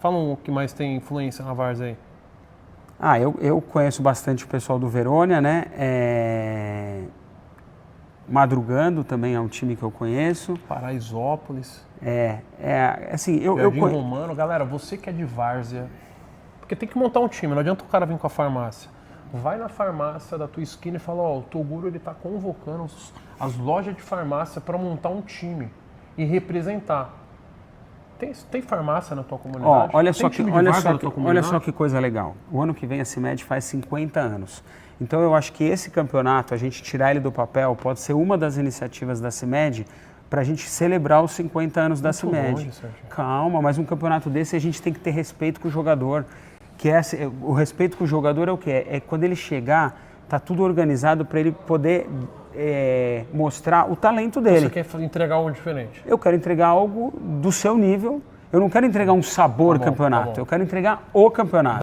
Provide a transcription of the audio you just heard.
Fala um que mais tem influência na várzea aí. Eu conheço bastante o pessoal do Verônia, né? Madrugando também é um time que eu conheço. Paraisópolis. Assim, Jardim Romano. Galera, você que é de várzea, porque tem que montar um time, não adianta o cara vir com a farmácia. Vai na farmácia da tua esquina e fala, ó, o Toguro ele tá convocando as lojas de farmácia para montar um time e representar. Tem farmácia na tua comunidade? Olha só que coisa legal. O ano que vem a CIMED faz 50 anos. Então eu acho que esse campeonato, a gente tirar ele do papel, pode ser uma das iniciativas da CIMED para a gente celebrar os 50 anos da CIMED. Calma, mas um campeonato desse a gente tem que ter respeito com o jogador. O respeito com o jogador é o quê? É quando ele chegar, tá tudo organizado para ele poder mostrar o talento dele. Você quer entregar algo diferente? Eu quero entregar algo do seu nível. Eu não quero entregar um sabor campeonato. Eu quero entregar o campeonato.